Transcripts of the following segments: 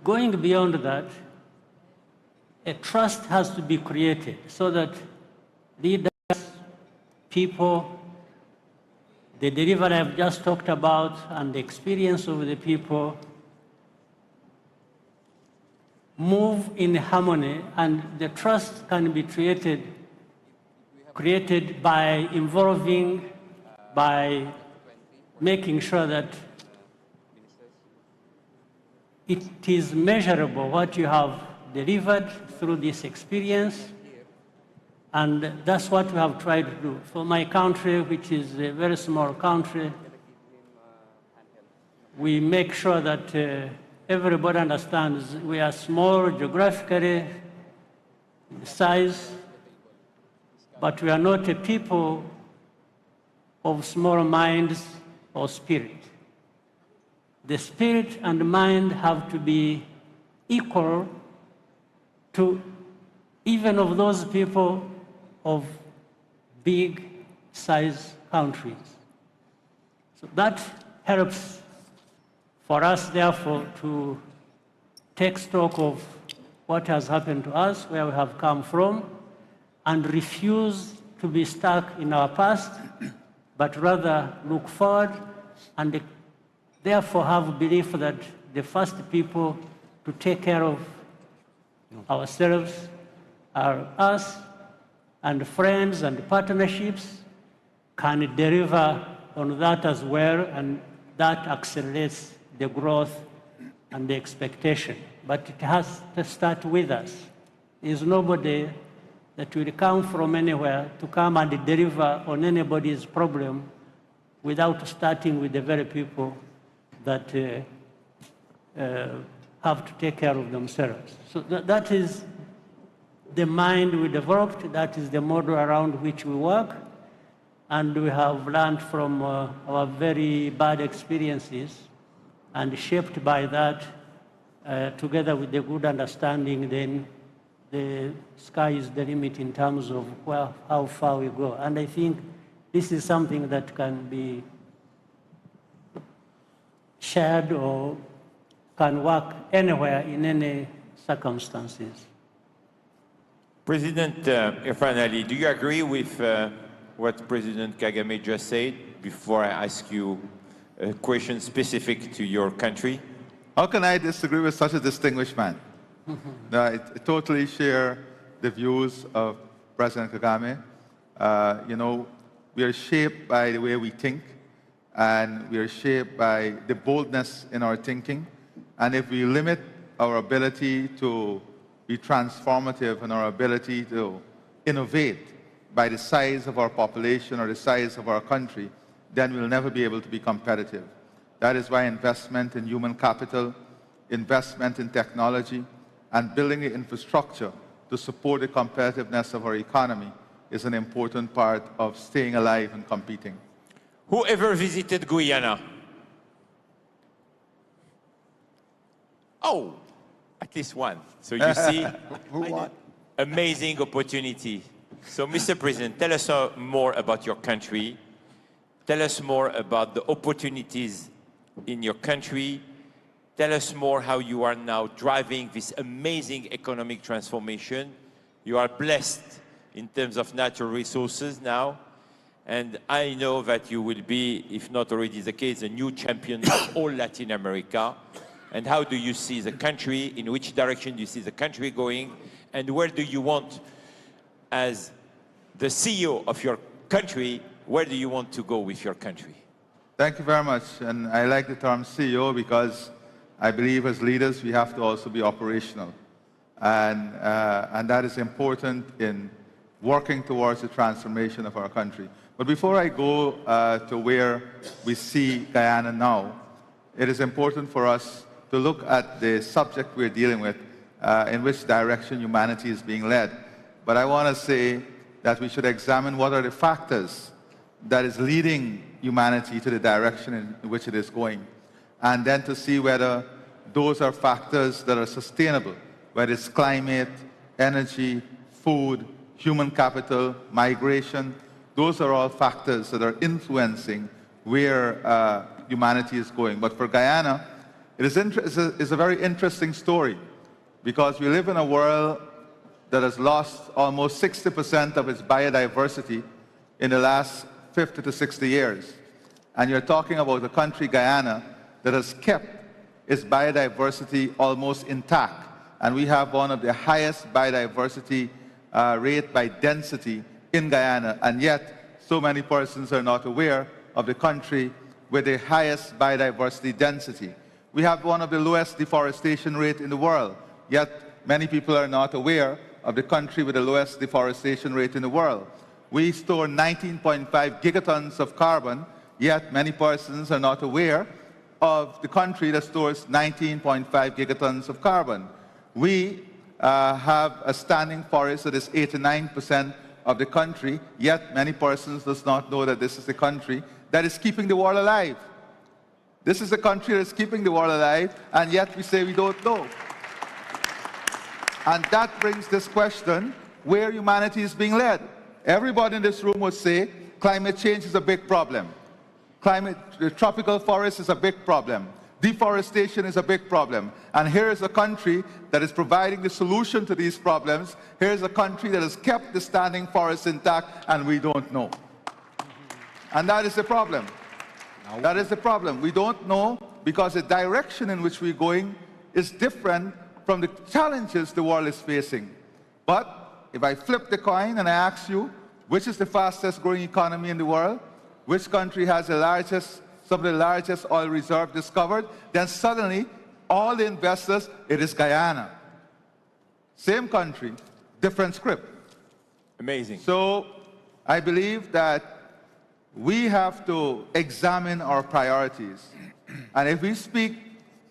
going beyond that, a trust has to be created so that leaders, people, the delivery I've just talked about, and the experience of the people move in harmony, and the trust can be created by involving, by making sure that it is measurable what you have delivered through this experience. And that's what we have tried to do. For my country, which is a very small country, we make sure that everybody understands we are small geographically in size, but we are not a people of small minds or spirit. The spirit and mind have to be equal to even of those people of big size countries. So that helps for us, therefore, to take stock of what has happened to us, where we have come from, and refuse to be stuck in our past, but rather look forward and therefore have belief that the first people to take care of ourselves are us, and friends and partnerships can deliver on that as well, and that accelerates the growth and the expectation. But it has to start with us. There is nobody that will come from anywhere to come and deliver on anybody's problem without starting with the very people that have to take care of themselves. So that is the mind we developed, that is the model around which we work, and we have learned from our very bad experiences, and shaped by that, together with the good understanding, then the sky is the limit in terms of how far we go. And I think this is something that can be shared or can work anywhere in any circumstances. President Irfan Ali, do you agree with what President Kagame just said before I ask you a question specific to your country? How can I disagree with such a distinguished man? No, I totally share the views of President Kagame. You know, we are shaped by the way we think, and we are shaped by the boldness in our thinking. And if we limit our ability to be transformative and our ability to innovate by the size of our population or the size of our country, then we'll never be able to be competitive. That is why investment in human capital, investment in technology, and building the infrastructure to support the competitiveness of our economy is an important part of staying alive and competing. Who ever visited Guyana? Oh, at least one. So you see, amazing opportunity. So, Mr. President, tell us more about your country. Tell us more about the opportunities in your country. Tell us more how you are now driving this amazing economic transformation. You are blessed in terms of natural resources now. And I know that you will be, if not already the case, a new champion of all Latin America. And how do you see the country? In which direction do you see the country going? And where do you want, as the CEO of your country, where do you want to go with your country? Thank you very much. And I like the term CEO because I believe as leaders we have to also be operational. And that is important in working towards the transformation of our country. But before I go to where we see Guyana now, it is important for us to look at the subject we're dealing with, in which direction humanity is being led. But I want to say that we should examine what are the factors that is leading humanity to the direction in which it is going, and then to see whether those are factors that are sustainable, whether it's climate, energy, food, human capital, migration. Those are all factors that are influencing where humanity is going. But for Guyana, It's a very interesting story because we live in a world that has lost almost 60% of its biodiversity in the last 50 to 60 years. And you're talking about a country, Guyana, that has kept its biodiversity almost intact. And we have one of the highest biodiversity rate by density in Guyana. And yet, so many persons are not aware of the country with the highest biodiversity density. We have one of the lowest deforestation rate in the world, yet many people are not aware of the country with the lowest deforestation rate in the world. We store 19.5 gigatons of carbon, yet many persons are not aware of the country that stores 19.5 gigatons of carbon. We have a standing forest that is 89% of the country, yet many persons does not know that this is the country that is keeping the world alive. This is the country that is keeping the world alive, and yet we say we don't know. And that brings this question, where humanity is being led. Everybody in this room would say climate change is a big problem. The tropical forest is a big problem. Deforestation is a big problem. And here is a country that is providing the solution to these problems. Here is a country that has kept the standing forest intact, and we don't know. And that is the problem. That is the problem. We don't know because the direction in which we're going is different from the challenges the world is facing. But if I flip the coin and I ask you, which is the fastest growing economy in the world? Which country has the largest, some of the largest oil reserve discovered? Then suddenly, all the investors, it is Guyana. Same country, different script. Amazing. So I believe that we have to examine our priorities. And if we speak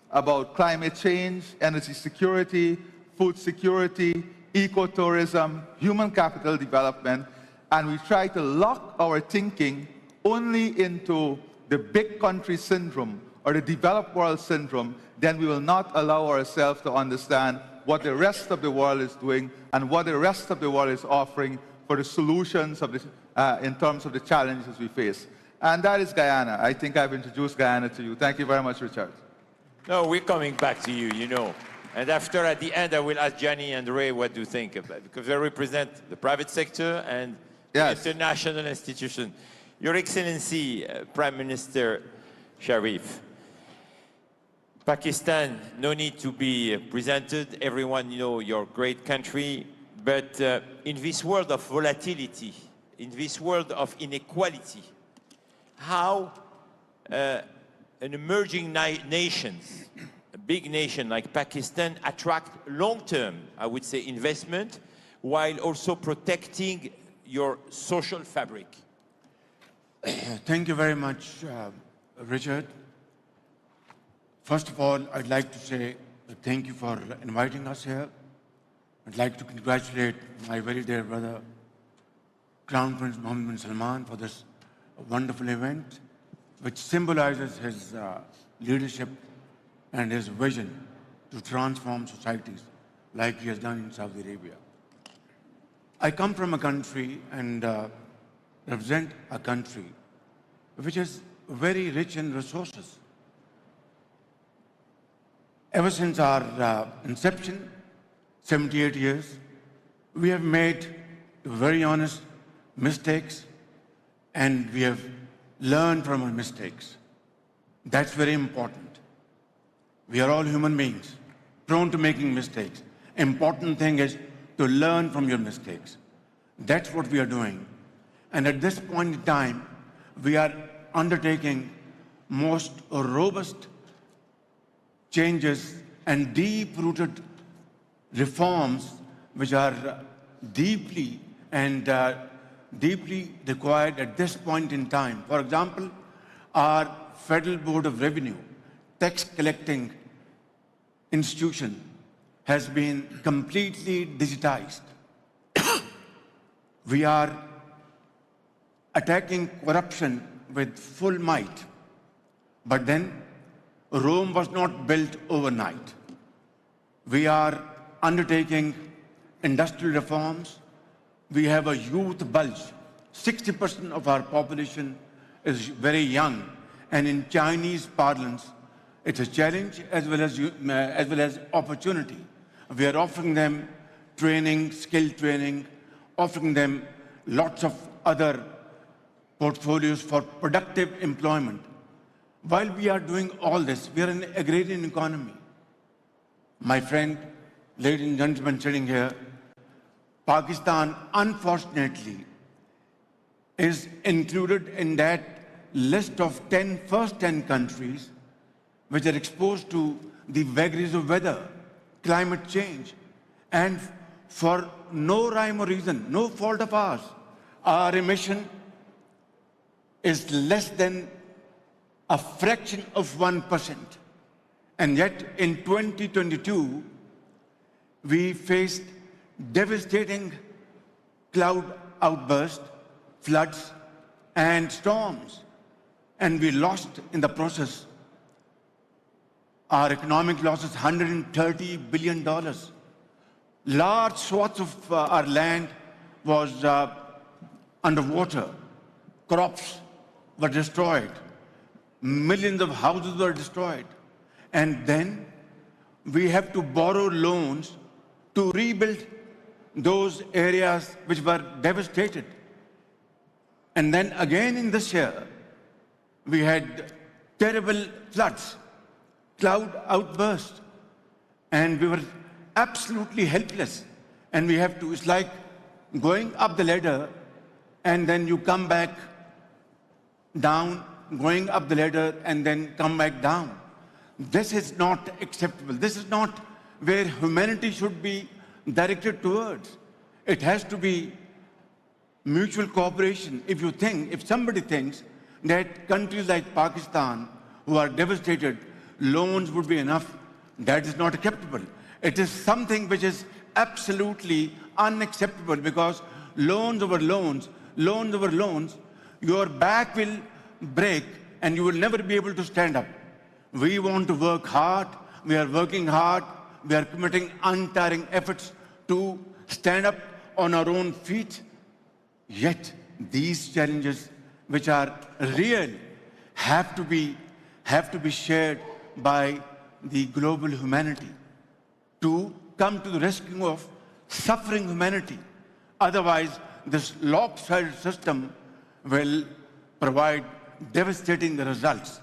about climate change, energy security, food security, ecotourism, human capital development, and we try to lock our thinking only into the big country syndrome or the developed world syndrome, then we will not allow ourselves to understand what the rest of the world is doing and what the rest of the world is offering for the solutions of in terms of the challenges we face. And that is Guyana. I think I've introduced Guyana to you. Thank you very much, Richard. No, we're coming back to you, you know. And after, at the end, I will ask Gianni and Ray what do you think about it, because they represent the private sector and yes, the international institution. Your Excellency, Prime Minister Sharif, Pakistan, no need to be presented. Everyone knows your great country. But in this world of volatility, in this world of inequality, how an emerging nation, a big nation like Pakistan, attract long-term, I would say, investment, while also protecting your social fabric? Thank you very much, Richard. First of all, I'd like to say thank you for inviting us here. I'd like to congratulate my very dear brother, Crown Prince Mohammed bin Salman, for this wonderful event, which symbolizes his leadership and his vision to transform societies like he has done in Saudi Arabia. I come from a country and represent a country which is very rich in resources. Ever since our inception, 78 years, we have made, to be very honest, mistakes, and we have learned from our mistakes. That's very important. We are all human beings, prone to making mistakes. Important thing is to learn from your mistakes. That's what we are doing. And at this point in time, we are undertaking most robust changes and deep-rooted reforms which are deeply required at this point in time. For example, our Federal Board of Revenue, tax collecting institution, has been completely digitized. We are attacking corruption with full might. But then, Rome was not built overnight. We are undertaking industrial reforms. We have a youth bulge. 60% of our population is very young. And in Chinese parlance, It's a challenge as well as opportunity. We are offering them training, skill training, offering them lots of other portfolios for productive employment. While we are doing all this, we are an agrarian economy. My friend, ladies and gentlemen sitting here, Pakistan, unfortunately, is included in that list of first 10 countries which are exposed to the vagaries of weather, climate change, and for no rhyme or reason, no fault of ours, our emission is less than a fraction of 1%. And yet in 2022, we faced devastating cloud outbursts, floods, and storms. And we lost in the process. Our economic loss is $130 billion. Large swaths of our land was underwater. Crops were destroyed. Millions of houses were destroyed. And then we have to borrow loans to rebuild those areas which were devastated. And then again in this year, we had terrible floods, cloud outbursts, and we were absolutely helpless. And we have to, it's like going up the ladder and then you come back down, going up the ladder and then come back down. This is not acceptable. This is not where humanity should be directed towards. It has to be mutual cooperation. If somebody thinks that countries like Pakistan, who are devastated, loans would be enough, that is not acceptable. It is something which is absolutely unacceptable, because loans over loans, your back will break and you will never be able to stand up. We want to work hard. We are working hard. We are committing untiring efforts to stand up on our own feet. Yet these challenges, which are real, have to be shared by the global humanity to come to the rescue of suffering humanity. Otherwise, this lopsided system will provide devastating results.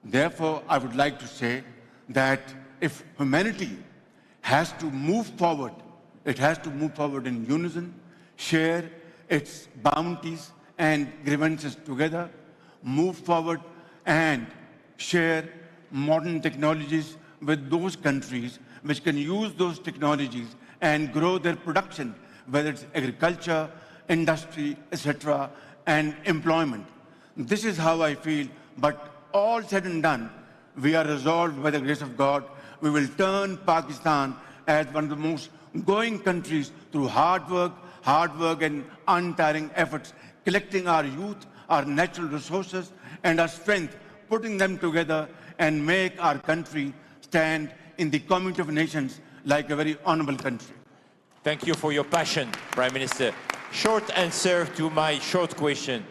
Therefore, I would like to say that if humanity has to move forward, it has to move forward in unison, share its bounties and grievances together, move forward and share modern technologies with those countries which can use those technologies and grow their production, whether it's agriculture, industry, etc., and employment. This is how I feel, but all said and done, we are resolved by the grace of God. We will turn Pakistan as one of the most going countries through hard work and untiring efforts, collecting our youth, our natural resources, and our strength, putting them together and make our country stand in the community of nations like a very honorable country. Thank you for your passion, Prime Minister. Short answer to my short question.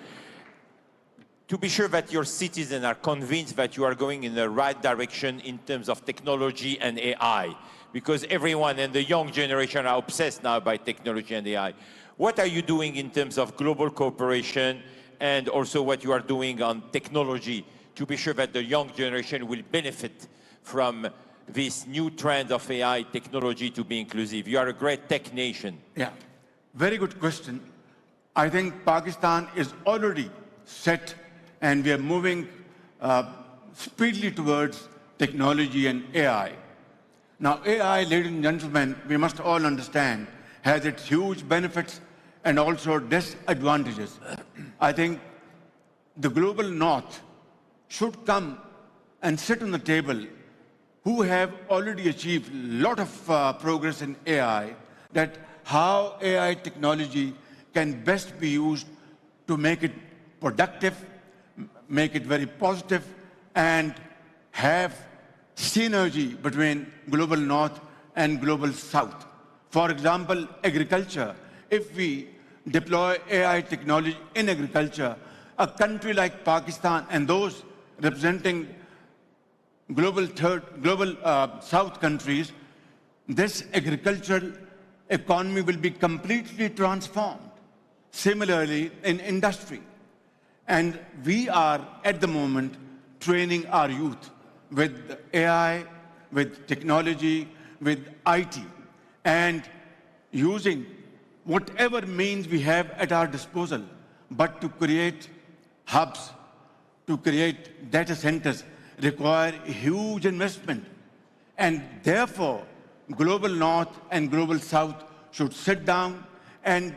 To be sure that your citizens are convinced that you are going in the right direction in terms of technology and AI, because everyone and the young generation are obsessed now by technology and AI. What are you doing in terms of global cooperation and also what you are doing on technology to be sure that the young generation will benefit from this new trend of AI technology to be inclusive? You are a great tech nation. Yeah, very good question. I think Pakistan is already set and we are moving speedily towards technology and AI. Now, AI, ladies and gentlemen, we must all understand, has its huge benefits and also disadvantages. I think the global north should come and sit on the table, who have already achieved a lot of progress in AI, that how AI technology can best be used to make it productive, make it very positive, and have synergy between global north and global south. For example, agriculture. If we deploy AI technology in agriculture, a country like Pakistan and those representing global South countries, this agricultural economy will be completely transformed. Similarly, in industry. And we are, at the moment, training our youth with AI, with technology, with IT, and using whatever means we have at our disposal, but to create hubs, to create data centers require huge investment. And therefore, global North and global South should sit down and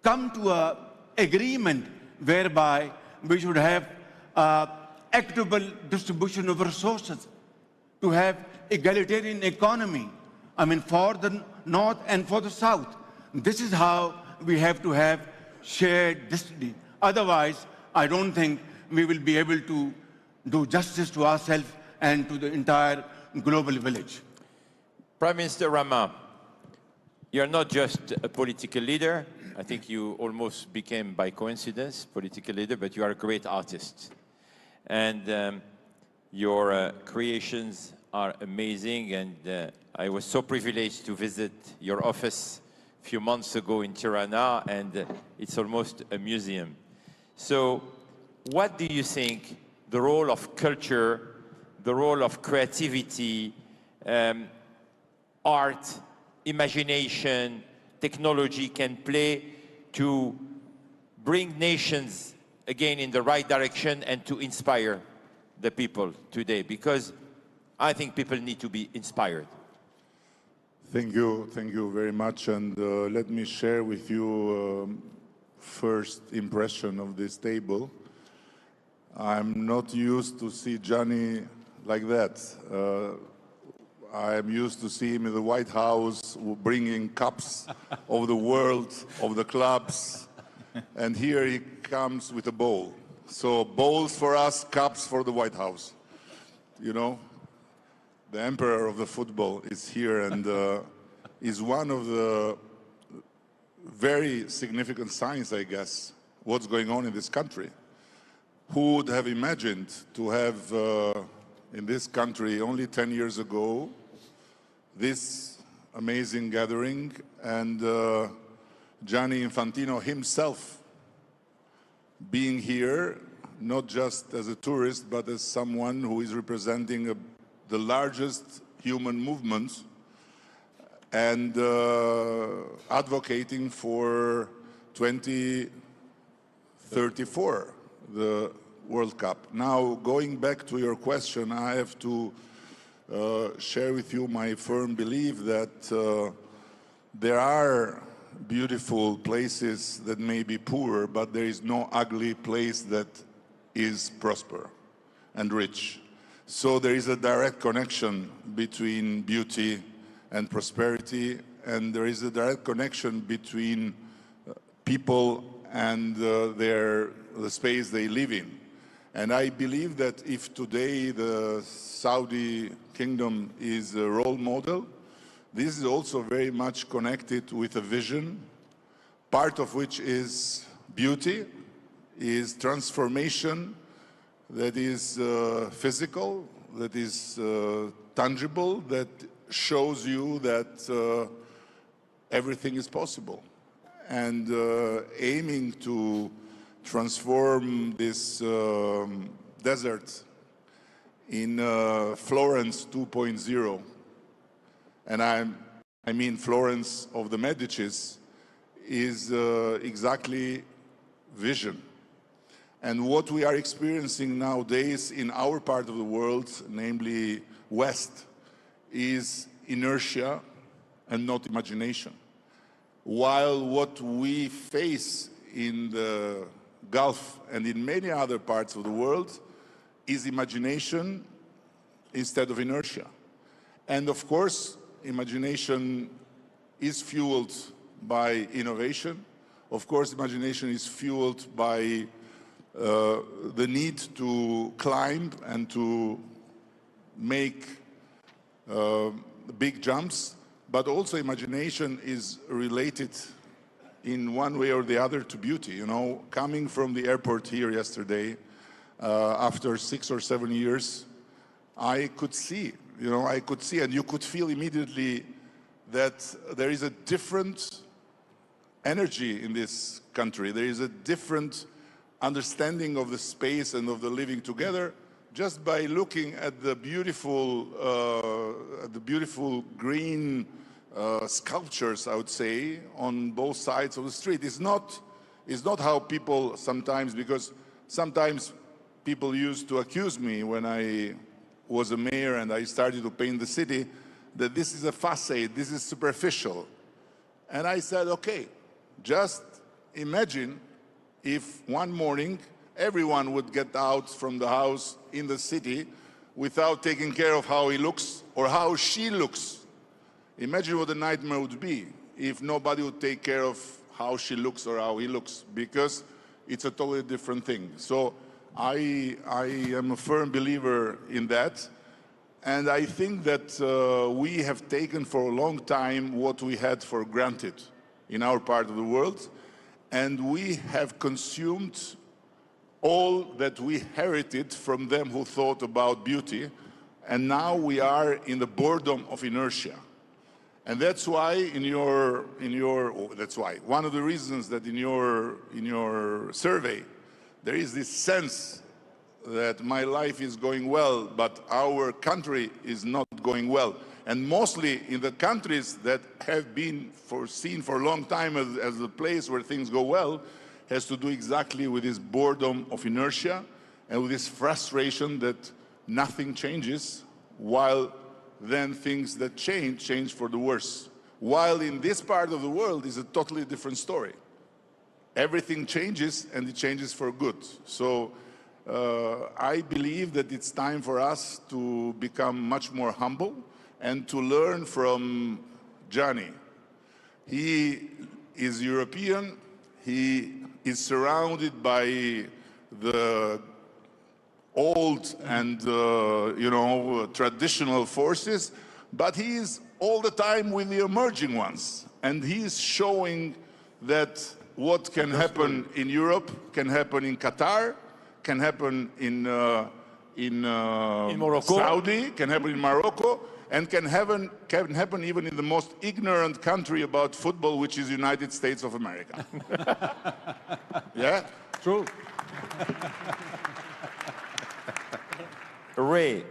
come to an agreement whereby we should have equitable distribution of resources, to have egalitarian economy, I mean, for the North and for the South. This is how we have to have shared destiny. Otherwise, I don't think we will be able to do justice to ourselves and to the entire global village. Prime Minister Rama, you're not just a political leader. I think you almost became, by coincidence, political leader, but you are a great artist. And your creations are amazing. And I was so privileged to visit your office a few months ago in Tirana, and it's almost a museum. So what do you think the role of culture, the role of creativity, art, imagination, technology can play to bring nations again in the right direction and to inspire the people today? Because I think people need to be inspired. Thank you very much. And let me share with you first impression of this table. I'm not used to see Johnny like that. I'm used to see him in the White House bringing cups of the world, of the clubs, and here he comes with a bowl. So bowls for us, cups for the White House. You know, the emperor of the football is here and is one of the very significant signs, I guess, what's going on in this country. Who would have imagined to have in this country only 10 years ago this amazing gathering, and Gianni Infantino himself being here, not just as a tourist, but as someone who is representing the largest human movement and advocating for 2034, the World Cup. Now, going back to your question, I have to share with you my firm belief that there are beautiful places that may be poor, but there is no ugly place that is prosper and rich. So there is a direct connection between beauty and prosperity, and there is a direct connection between people and the space they live in. And I believe that if today the Saudi Kingdom is a role model, this is also very much connected with a vision, part of which is beauty, is transformation that is physical, that is tangible, that shows you that everything is possible. And aiming to transform this desert in Florence 2.0, and I mean Florence of the Medicis, is exactly vision. And what we are experiencing nowadays in our part of the world, namely West, is inertia and not imagination. While what we face in the Gulf and in many other parts of the world is imagination instead of inertia. And of course, imagination is fueled by innovation. Of course, imagination is fueled by the need to climb and to make big jumps, but also imagination is related in one way or the other to beauty. You know, coming from the airport here yesterday, after 6 or 7 years, I could see, I could see, and you could feel immediately that there is a different energy in this country. There is a different understanding of the space and of the living together just by looking at the beautiful green sculptures, I would say, on both sides of the street. It's not how people sometimes, because sometimes people used to accuse me when I was a mayor and I started to paint the city that this is a facade, this is superficial. And I said, okay, just imagine if one morning everyone would get out from the house in the city without taking care of how he looks or how she looks. Imagine what the nightmare would be if nobody would take care of how she looks or how he looks, because it's a totally different thing. So I am a firm believer in that. And I think that we have taken for a long time what we had for granted in our part of the world. And we have consumed all that we inherited from them who thought about beauty. And now we are in the boredom of inertia. And that's why one of the reasons that in your survey, there is this sense that my life is going well, but our country is not going well. And mostly in the countries that have been foreseen for a long time as a place where things go well, has to do exactly with this boredom of inertia and with this frustration that nothing changes, while then things that change for the worse. While in this part of the world is a totally different story. Everything changes, and it changes for good. So I believe that it's time for us to become much more humble and to learn from Johnny. He is European. He is surrounded by the old and traditional forces, but he is all the time with the emerging ones. And he is showing that what can happen in Europe can happen in Qatar, can happen in Morocco, Saudi, can happen in Morocco, and can happen even in the most ignorant country about football, which is the United States of America. Yeah? True. Ray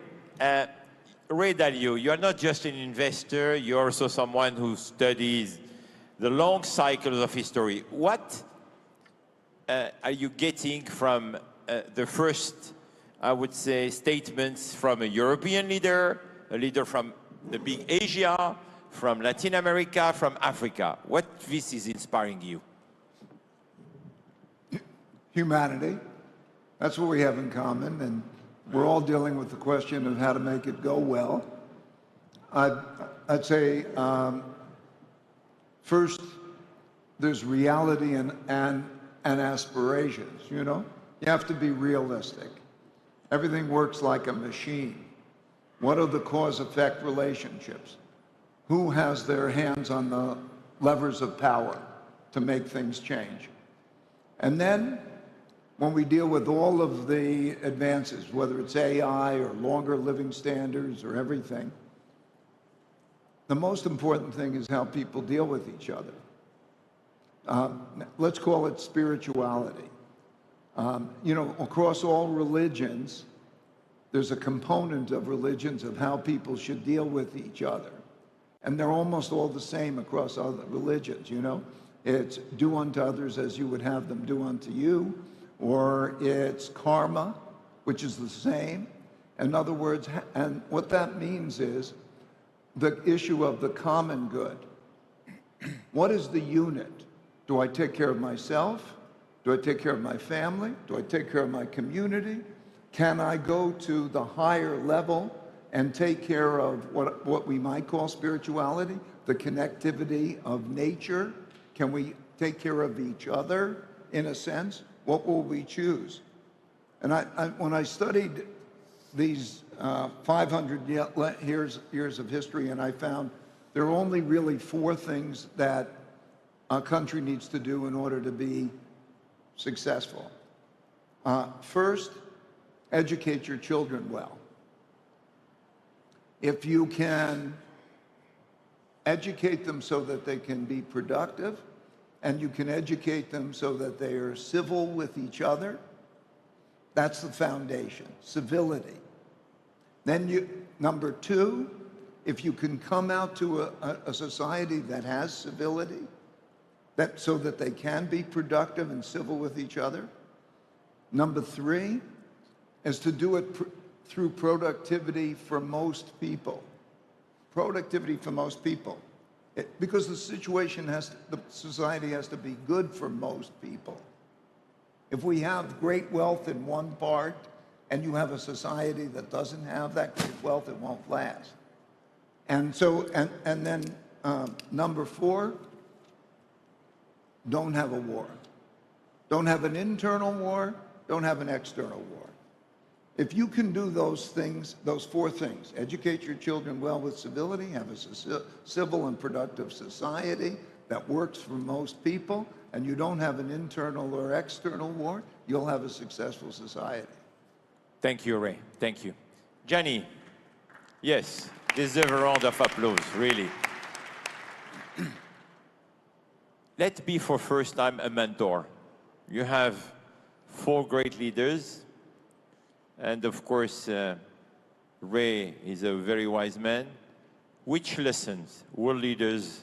Dalio, you are not just an investor, you're also someone who studies the long cycles of history. What are you getting from the first, I would say, statements from a European leader, a leader from the big Asia, from Latin America, from Africa? What this is inspiring you? Humanity. That's what we have in common, and we're all dealing with the question of how to make it go well. I'd say first, there's reality and aspirations, You have to be realistic. Everything works like a machine. What are the cause-effect relationships? Who has their hands on the levers of power to make things change? And then, when we deal with all of the advances, whether it's AI or longer living standards or everything, the most important thing is how people deal with each other. Let's call it spirituality. Across all religions, there's a component of religions of how people should deal with each other. And they're almost all the same across other religions, It's do unto others as you would have them do unto you, or it's karma, which is the same. In other words, and what that means is the issue of the common good. What is the unit? Do I take care of myself? Do I take care of my family? Do I take care of my community? Can I go to the higher level and take care of what we might call spirituality, the connectivity of nature? Can we take care of each other, in a sense? What will we choose? And when I studied these 500 years of history, and I found there are only really 4 things that a country needs to do in order to be successful. First, educate your children well. If you can educate them so that they can be productive, and you can educate them so that they are civil with each other, that's the foundation, civility. Then number two, if you can come out to a society that has civility, so that they can be productive and civil with each other. Number three is to do it through productivity for most people. Productivity for most people. Because the society has to be good for most people. If we have great wealth in one part and you have a society that doesn't have that great wealth, it won't last. And so, and then number four, don't have a war. Don't have an internal war, don't have an external war. If you can do those things, those four things, educate your children well with civility, have a civil and productive society that works for most people, and you don't have an internal or external war, you'll have a successful society. Thank you, Ray. Thank you. Gianni, yes, deserve a round of applause, really. Let's be for first time a mentor. You have 4 great leaders. And of course, Ray is a very wise man. Which lessons world leaders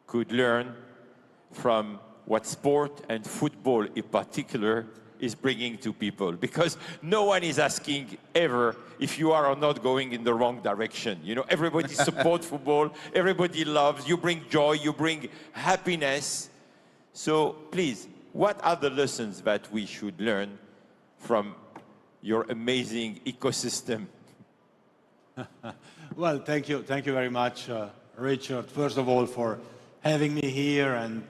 could learn from what sport and football in particular is bringing to people? Because no one is asking ever if you are or not going in the wrong direction. You know, everybody supports football, everybody loves, you bring joy, you bring happiness. So please, what are the lessons that we should learn from your amazing ecosystem? Well, thank you very much, Richard, first of all, for having me here and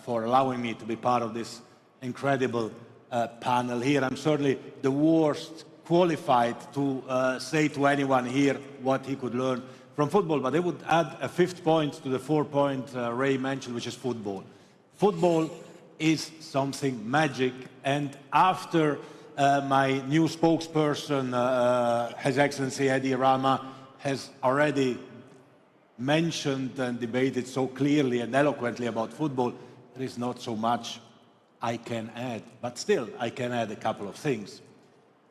for allowing me to be part of this incredible panel here. I'm certainly the worst qualified to say to anyone here what he could learn from football, but I would add a 5th point to the 4-point Ray mentioned, which is football. Football is something magic, and after my new spokesperson, His Excellency Eddie Rama, has already mentioned and debated so clearly and eloquently about football, there is not so much I can add. But still, I can add a couple of things.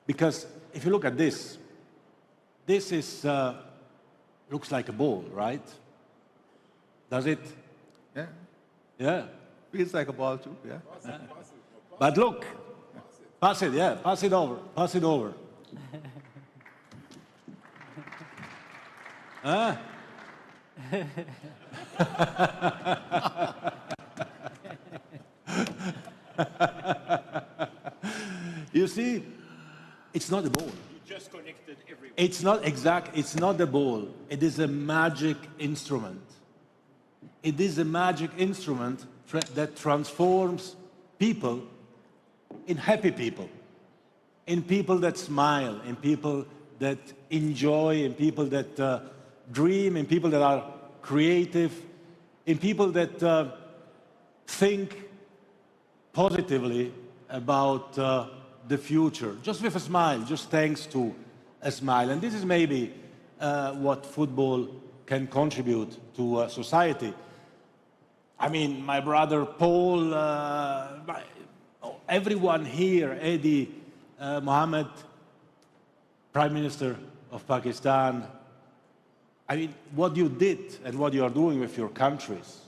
Because if you look at this is, looks like a ball, right? Does it? Yeah. Yeah. Feels like a ball too, yeah. But look, pass it, yeah, pass it over, pass it over. You see, it's not a ball. You just connected everyone. It's not it's not a ball. It is a magic instrument. It is a magic instrument that transforms people in happy people, in people that smile, in people that enjoy, in people that dream, in people that are creative, in people that think positively about the future, just with a smile, just thanks to a smile. And this is maybe what football can contribute to society. I mean, my brother Paul, everyone here, Eddie, Mohammed, Prime Minister of Pakistan, I mean, what you did and what you are doing with your countries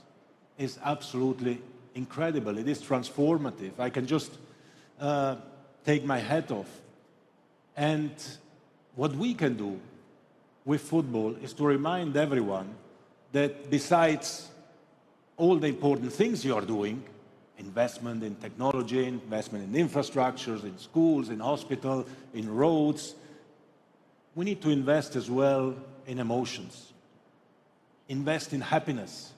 is absolutely incredible. It is transformative. I can just take my hat off. And what we can do with football is to remind everyone that besides all the important things you are doing, investment in technology, investment in infrastructures, in schools, in hospitals, in roads, we need to invest as well in emotions, invest in happiness.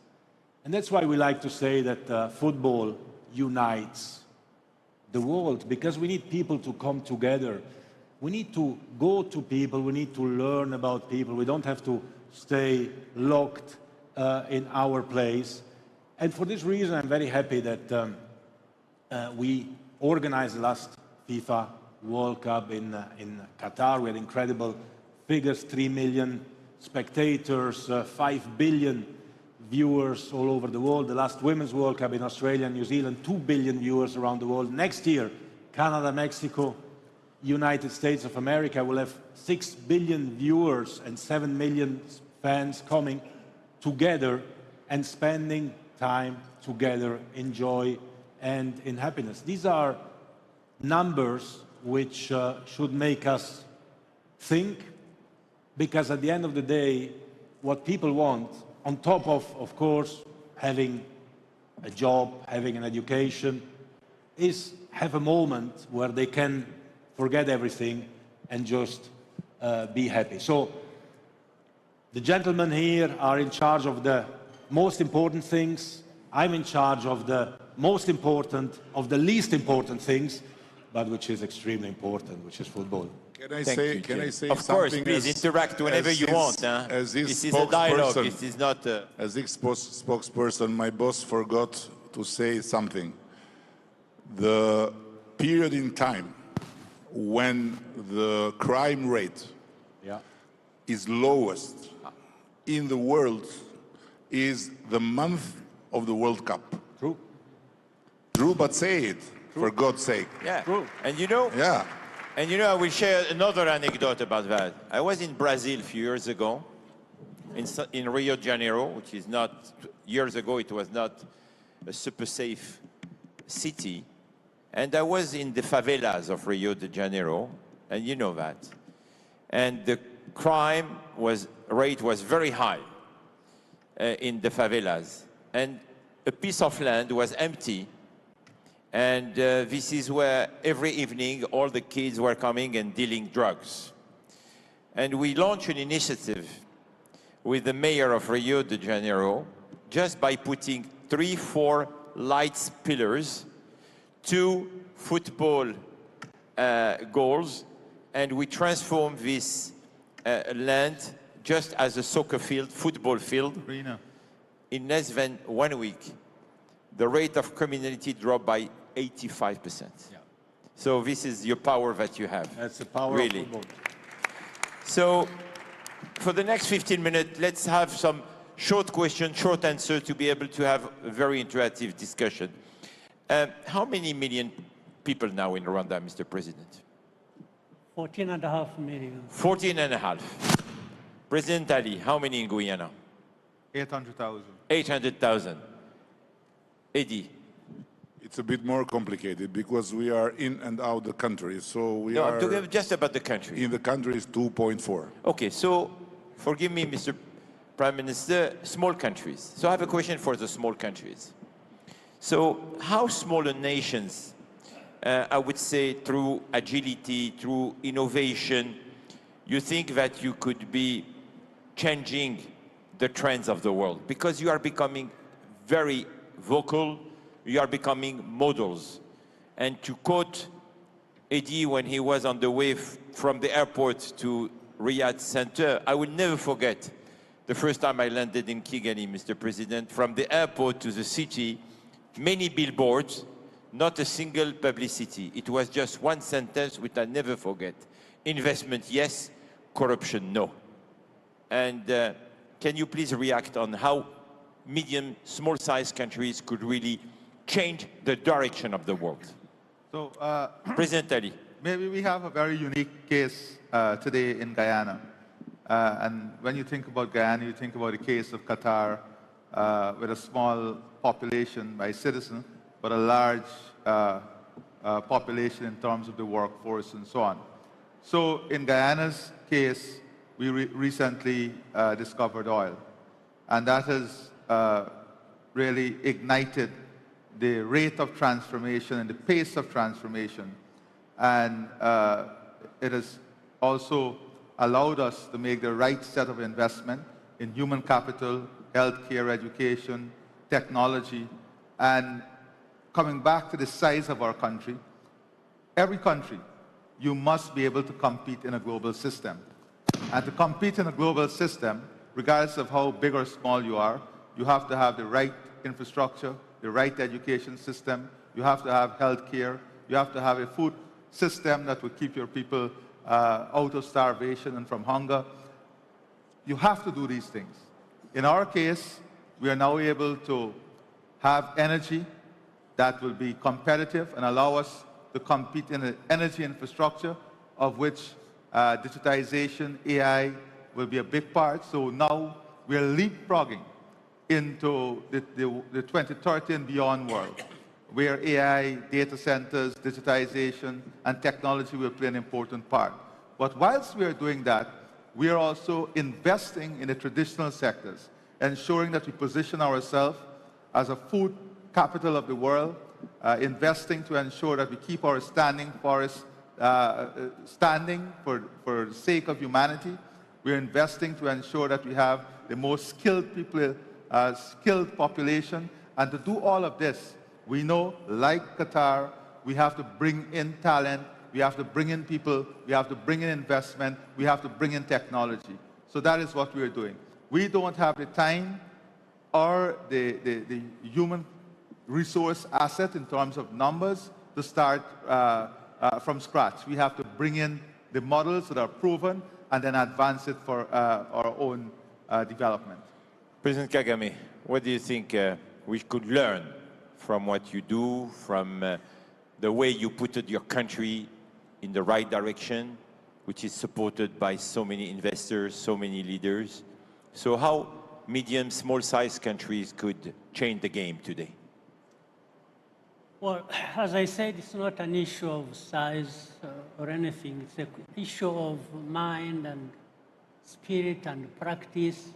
And that's why we like to say that football unites the world, because we need people to come together. We need to go to people, we need to learn about people. We don't have to stay locked in our place. And for this reason, I'm very happy that we organized the last FIFA World Cup in Qatar. We had incredible figures, 3 million spectators, 5 billion viewers all over the world. The last Women's World Cup in Australia and New Zealand, 2 billion viewers around the world. Next year, Canada, Mexico, United States of America will have 6 billion viewers and 7 million fans coming together and spending time together in joy and in happiness. These are numbers which should make us think, because at the end of the day, what people want, on top of course, having a job, having an education, is have a moment where they can forget everything and just be happy. So the gentlemen here are in charge of the most important things. I'm in charge of the most important, of the least important things, but which is extremely important, which is football. Can I Thank say you. Of something? course, please interact whenever you want. Huh? As this is a dialogue. This is not. As this spokesperson, my boss forgot to say something. The period in time when the crime rate is lowest in the world is the month of the World Cup. True. True, but say it, for God's sake. Yeah. True. And you know. Yeah. And you know, I will share another anecdote about that. I was in Brazil a few years ago, in Rio de Janeiro, which is not, years ago, it was not a super safe city. And I was in the favelas of Rio de Janeiro, and you know that. And the crime rate was very high in the favelas. And a piece of land was empty. And this is where every evening all the kids were coming and dealing drugs. And we launched an initiative with the mayor of Rio de Janeiro, just by putting 3-4 lights pillars, 2 football goals, and we transformed this land just as a soccer field, football field. Arena. In less than 1 week, the rate of criminality dropped by 85%. Yeah. So this is your power that you have. That's the power really. of football. So for the next 15 minutes, let's have some short question, short answer to be able to have a very interactive discussion. How many million people now in Rwanda, Mr. President? 14.5 million. 14.5. President Ali, how many in Guyana? 800,000. 800,000. Eddie? It's a bit more complicated because we are in and out the country. So we No, are I'm talking just about the country. in the country is 2.4. Okay, so forgive me, Mr. Prime Minister, small countries. So I have a question for the small countries. So how smaller nations, I would say through agility, through innovation, you think that you could be changing the trends of the world? Because you are becoming very vocal, you are becoming models. And to quote Eddie when he was on the way from the airport to Riyadh Center, I will never forget the first time I landed in Kigali, Mr. President. From the airport to the city, many billboards, not a single publicity. It was just one sentence which I never forget. Investment, yes. Corruption, no. And can you please react on how medium, small-sized countries could really change the direction of the world? So, President Ali. maybe we have a very unique case today in Guyana. And when you think about Guyana, you think about the case of Qatar with a small population by citizen, but a large population in terms of the workforce and so on. So in Guyana's case, we recently discovered oil. And that has really ignited the rate of transformation and the pace of transformation. And it has also allowed us to make the right set of investment in human capital, healthcare, education, technology. And coming back to the size of our country, every country, you must be able to compete in a global system. And to compete in a global system, regardless of how big or small you are, you have to have the right infrastructure, the right education system, you have to have healthcare, you have to have a food system that will keep your people out of starvation and from hunger. You have to do these things. In our case, we are now able to have energy that will be competitive and allow us to compete in an energy infrastructure of which digitization, AI will be a big part. So now we are leapfrogging into the 2030 and beyond world, where AI, data centers, digitization, and technology will play an important part. But whilst we are doing that, we are also investing in the traditional sectors, ensuring that we position ourselves as a food capital of the world, investing to ensure that we keep our standing forests standing for the sake of humanity. We're investing to ensure that we have the most skilled people, skilled population. And to do all of this, we know, like Qatar, we have to bring in talent, we have to bring in people, we have to bring in investment, we have to bring in technology. So that is what we're doing. We don't have the time or the human resource asset in terms of numbers to start from scratch. We have to bring in the models that are proven and then advance it for our own development. President Kagame, what do you think we could learn from what you do, from the way you put your country in the right direction, which is supported by so many investors, so many leaders? So how medium, small-sized countries could change the game today? Well, as I said, it's not an issue of size or anything. It's an issue of mind and spirit and practice.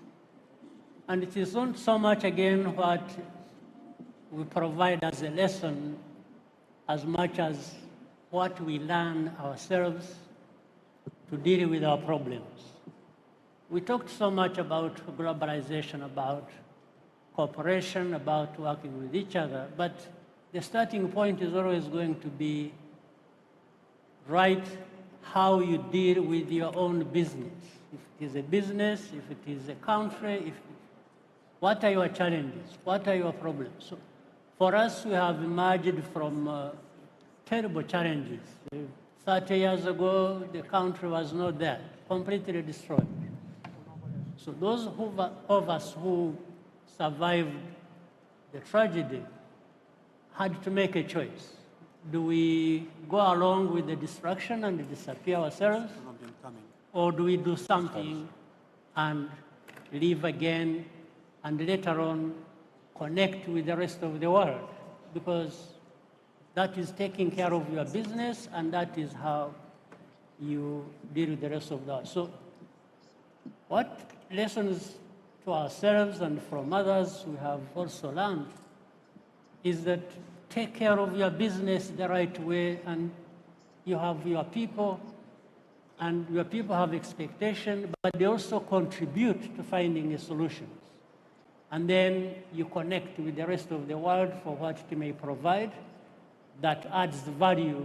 And it is not so much, again, what we provide as a lesson as much as what we learn ourselves to deal with our problems. We talked so much about globalization, about cooperation, about working with each other, but the starting point is always going to be right how you deal with your own business. If it is a business, if it is a country, what are your challenges? What are your problems? So for us, we have emerged from terrible challenges. 30 years ago, the country was not there, completely destroyed. So those of us who survived the tragedy had to make a choice. Do we go along with the destruction and disappear ourselves? Or do we do something and live again and later on connect with the rest of the world? Because that is taking care of your business and that is how you deal with the rest of the world. So what lessons to ourselves and from others we have also learned is that take care of your business the right way, and you have your people, and your people have expectation, but they also contribute to finding a solution. And then you connect with the rest of the world for what it may provide that adds value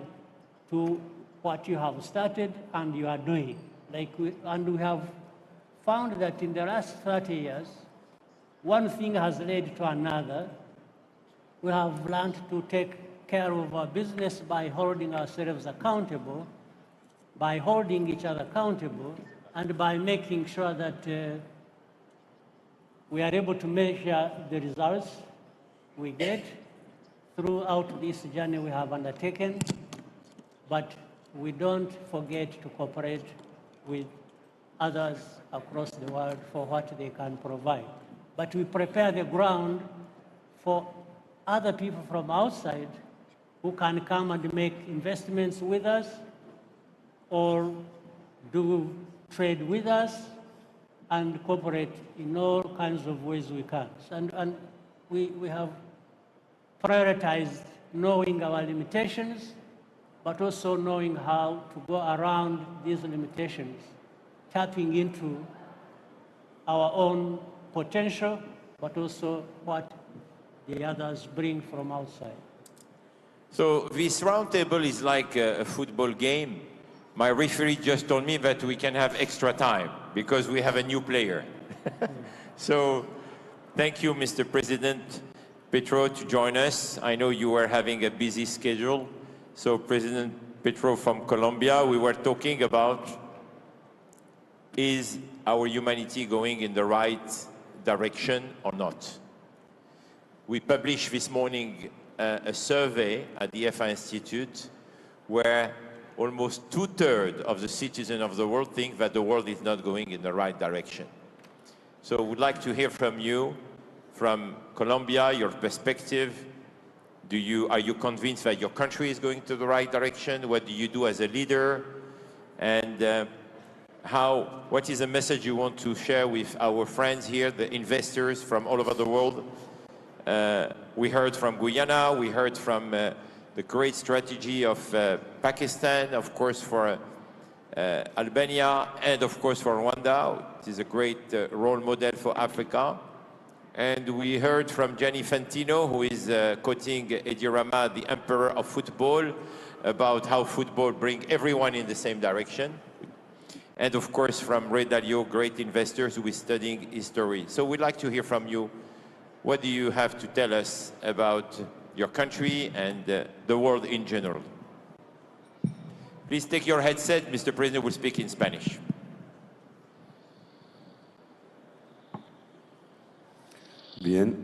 to what you have started and you are doing. And we have found that in the last 30 years, one thing has led to another. We have learned to take care of our business by holding ourselves accountable, by holding each other accountable, and by making sure that we are able to measure the results we get throughout this journey we have undertaken, but we don't forget to cooperate with others across the world for what they can provide. But we prepare the ground for other people from outside who can come and make investments with us or do trade with us and cooperate in all kinds of ways we can. And we have prioritized knowing our limitations, but also knowing how to go around these limitations, tapping into our own potential, but also what the others bring from outside. So this roundtable is like a football game. My referee just told me that we can have extra time because we have a new player. So thank you, Mr. President Petro, to join us. I know you were having a busy schedule. So President Petro from Colombia. We were talking about, is our humanity going in the right direction or not? We published this morning a survey at the FI Institute where almost 2/3 of the citizens of the world think that the world is not going in the right direction. So I would like to hear from you, from Colombia, your perspective. Are you convinced that your country is going to the right direction? What do you do as a leader? And what is the message you want to share with our friends here, the investors from all over the world? We heard from Guyana, we heard from the great strategy of Pakistan, of course for Albania, and of course for Rwanda. It is a great role model for Africa. And we heard from Gianni Fantino, who is quoting Edi Rama, the emperor of football, about how football brings everyone in the same direction. And of course from Ray Dalio, great investors who is studying history. So we'd like to hear from you. What do you have to tell us about your country and the world in general? Please take your headset. Mr. President will speak in Spanish. Bien,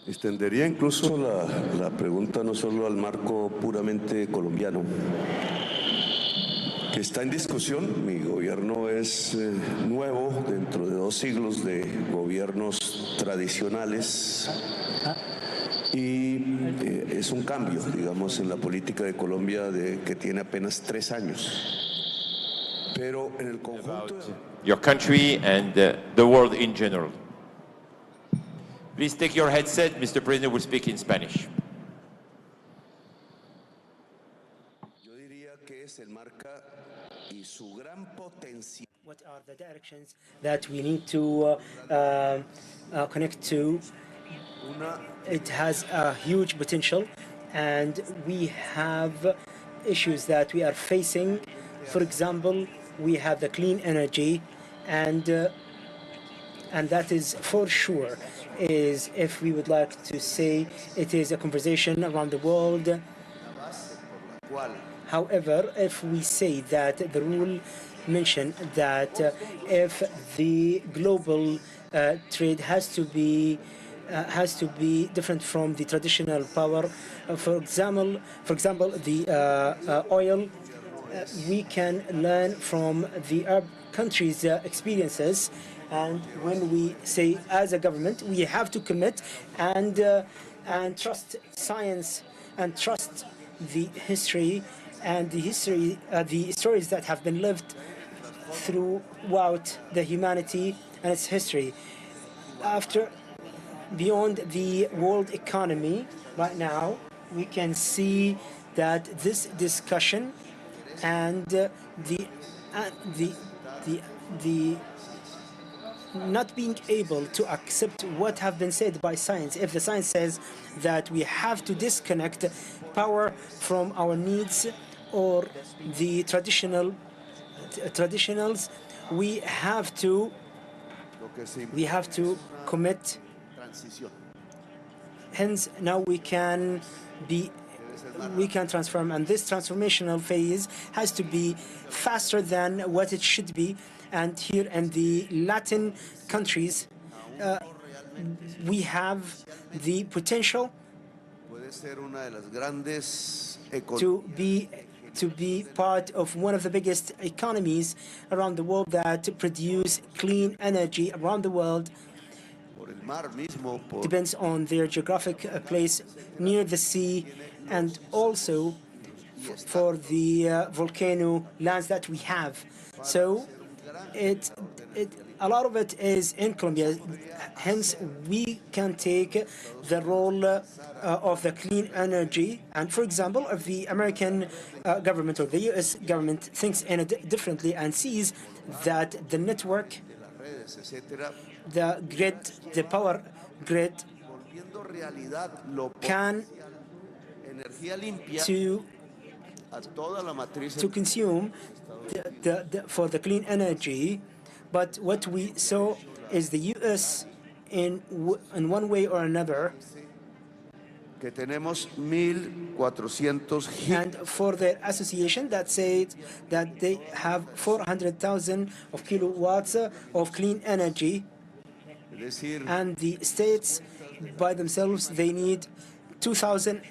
extendería incluso la pregunta no solo al marco puramente colombiano, que está en discusión. Mi gobierno es nuevo dentro de 2 siglos de gobiernos tradicionales y es un cambio, digamos, en la política de Colombia que tiene apenas 3 años. Pero en el conjunto... Your country and the world in general. Please take your headset. Mr. President will speak in Spanish. Yo diría que es el marca y su gran potencial. What are the directions that we need to connect to? It has a huge potential, and we have issues that we are facing. For example, we have the clean energy, and that is for sure is, if we would like to say, it is a conversation around the world. However, if we say that the rule mentioned that if the global trade has to be different from the traditional power, for example, the oil. We can learn from the Arab countries' experiences, and when we say as a government we have to commit and trust science and trust the history and the stories that have been lived throughout the humanity and its history. Beyond the world economy, right now we can see that this discussion and the not being able to accept what have been said by science. If the science says that we have to disconnect power from our needs or the traditionals, we have to commit. Hence, now we can transform, and this transformational phase has to be faster than what it should be. And here in the Latin countries, we have the potential to be part of one of the biggest economies around the world that produce clean energy around the world. Depends on their geographic place near the sea, and also for the volcano lands that we have. So a lot of it is in Colombia. Hence, we can take the role of the clean energy. And for example, if the American government or the US government thinks in it differently and sees that the network, the grid, the power grid can to consume for the clean energy. But what we saw is the US in one way or another que tenemos 1,400 and for the association that said that they have 400,000 of kilowatts of clean energy, and the states by themselves they need 2,000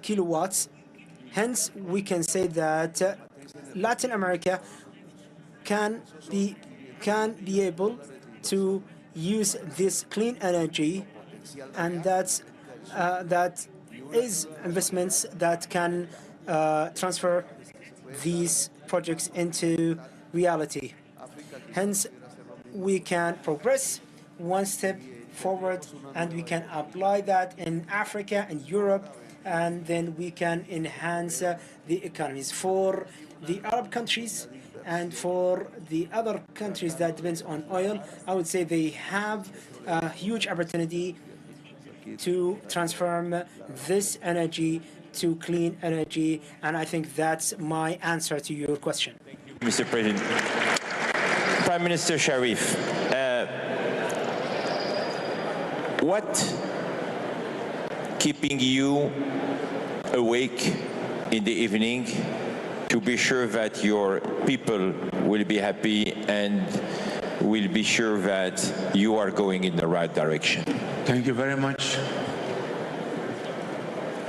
kilowatts. Hence, we can say that Latin America can be able to use this clean energy, and that is investments that can transfer these projects into reality. Hence, we can progress one step forward, and we can apply that in Africa and Europe, and then we can enhance the economies for the Arab countries and for the other countries that depends on oil. I would say they have a huge opportunity to transform this energy to clean energy, and I think that's my answer to your question. Mr. President. Prime Minister Sharif, what keeping you awake in the evening to be sure that your people will be happy and will be sure that you are going in the right direction? Thank you very much.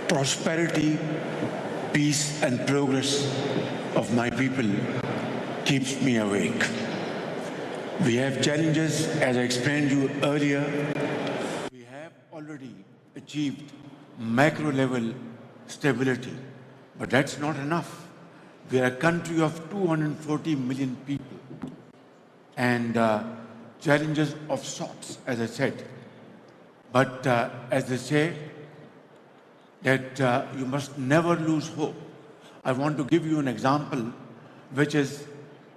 Prosperity, peace, and progress of my people keeps me awake. We have challenges, as I explained to you earlier. We have already achieved macro-level stability, but that's not enough. We are a country of 240 million people, and challenges of sorts, as I said. But as they say, that you must never lose hope. I want to give you an example, which is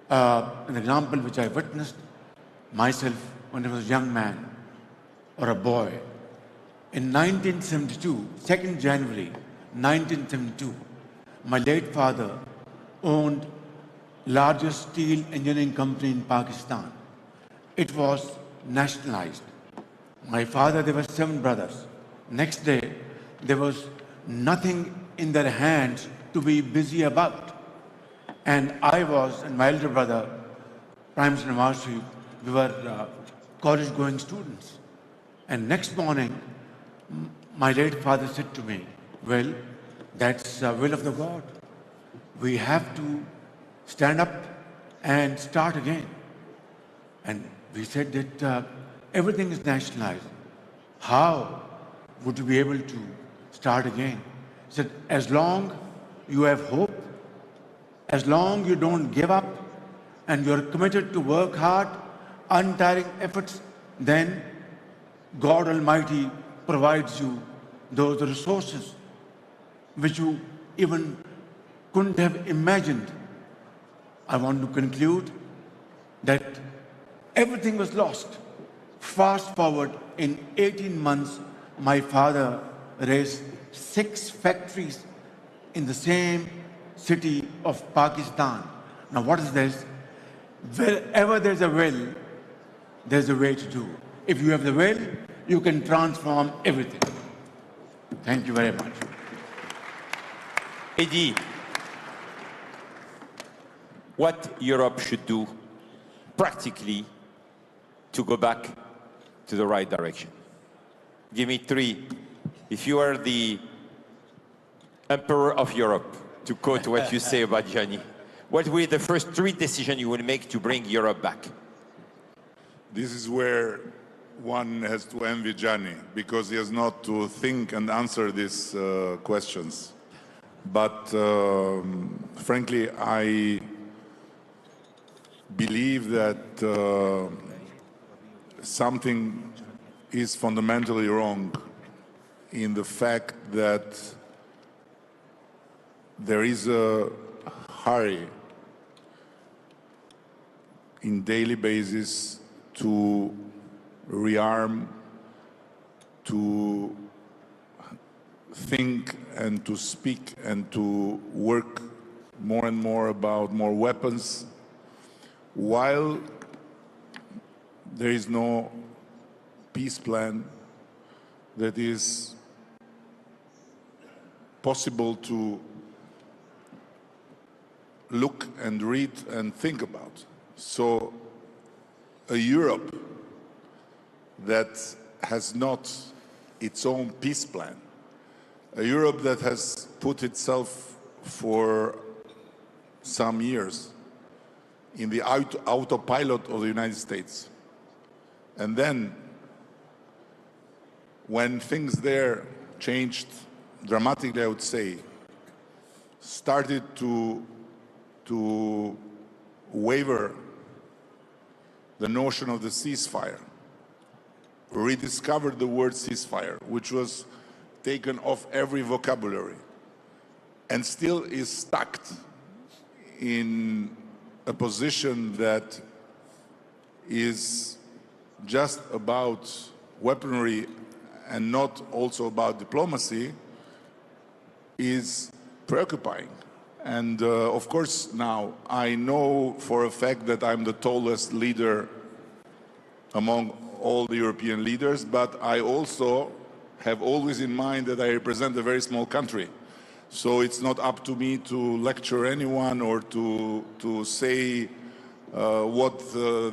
an example which I witnessed myself when I was a young man or a boy. In 1972, 2nd January 1972, my late father owned largest steel engineering company in Pakistan. It was nationalized. My father, there were 7 brothers. Next day, there was nothing in their hands to be busy about. And I was, and my elder brother, Prime Minister Nawaz Sharif, we were college-going students. And next morning, my late father said to me, well, that's the will of the God. We have to stand up and start again. And we said that everything is nationalized. How would you be able to start again? He said, as long you have hope, as long you don't give up, and you're committed to work hard, untiring efforts, then God Almighty provides you those resources which you even couldn't have imagined. I want to conclude that everything was lost. Fast forward, in 18 months, my father raised 6 factories in the same city of Pakistan. Now what is this? Wherever there's a will, there's a way to do. If you have the will, you can transform everything. Thank you very much. Eddie, what Europe should do practically to go back to the right direction? Give me 3. If you are the emperor of Europe, to quote what you say about Gianni, what will be the first 3 decisions you will make to bring Europe back? This is where one has to envy Gianni, because he has not to think and answer these questions. But frankly, I believe that something is fundamentally wrong in the fact that there is a hurry in daily basis to rearm, to think and to speak and to work more and more about more weapons, while there is no peace plan that is possible to look and read and think about. So a Europe that has not its own peace plan, a Europe that has put itself for some years in the autopilot of the United States. And then when things there changed dramatically, I would say, started to waver the notion of the ceasefire, rediscovered the word ceasefire, which was taken off every vocabulary and still is stuck in a position that is just about weaponry and not also about diplomacy, is preoccupying. And of course now I know for a fact that I'm the tallest leader among all the European leaders, but I also have always in mind that I represent a very small country. So it's not up to me to lecture anyone or to say what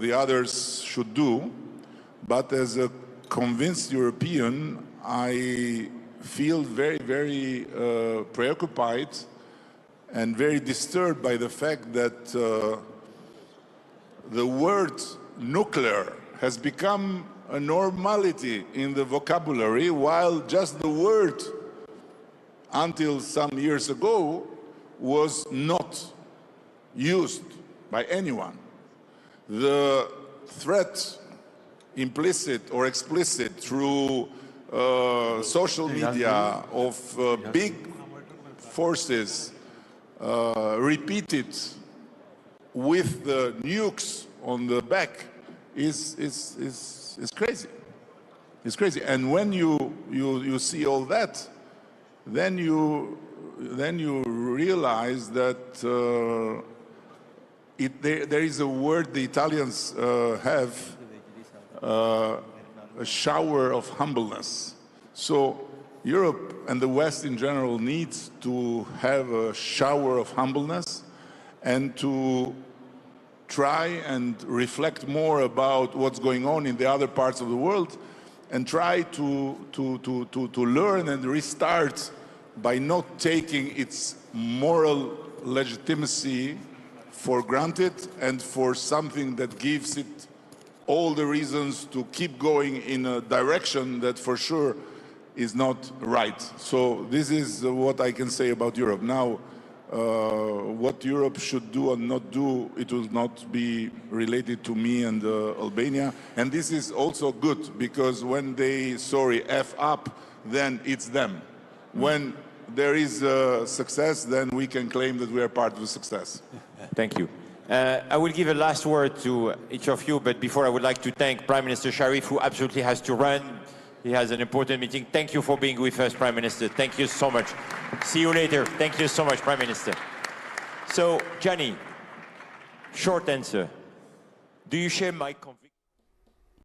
the others should do. But as a convinced European, I feel very, very preoccupied and very disturbed by the fact that the word nuclear has become a normality in the vocabulary, while just the word until some years ago was not used by anyone. The threat, implicit or explicit, through social media of big forces repeated with the nukes on the back is crazy. It's crazy. And when you see all that, then you realize that there is a word the Italians have, a shower of humbleness. So Europe and the West in general needs to have a shower of humbleness and to try and reflect more about what's going on in the other parts of the world and try to learn and restart by not taking its moral legitimacy for granted and for something that gives it all the reasons to keep going in a direction that for sure is not right. So this is what I can say about Europe. Now, what Europe should do and not do, it will not be related to me and Albania. And this is also good, because when they, F up, then it's them. When there is success, then we can claim that we are part of the success. Thank you. I will give a last word to each of you, but before I would like to thank Prime Minister Sharif, who absolutely has to run. He has an important meeting. Thank you for being with us, Prime Minister. Thank you so much. See you later. Thank you so much, Prime Minister. So, Gianni, short answer. Do you share my confidence?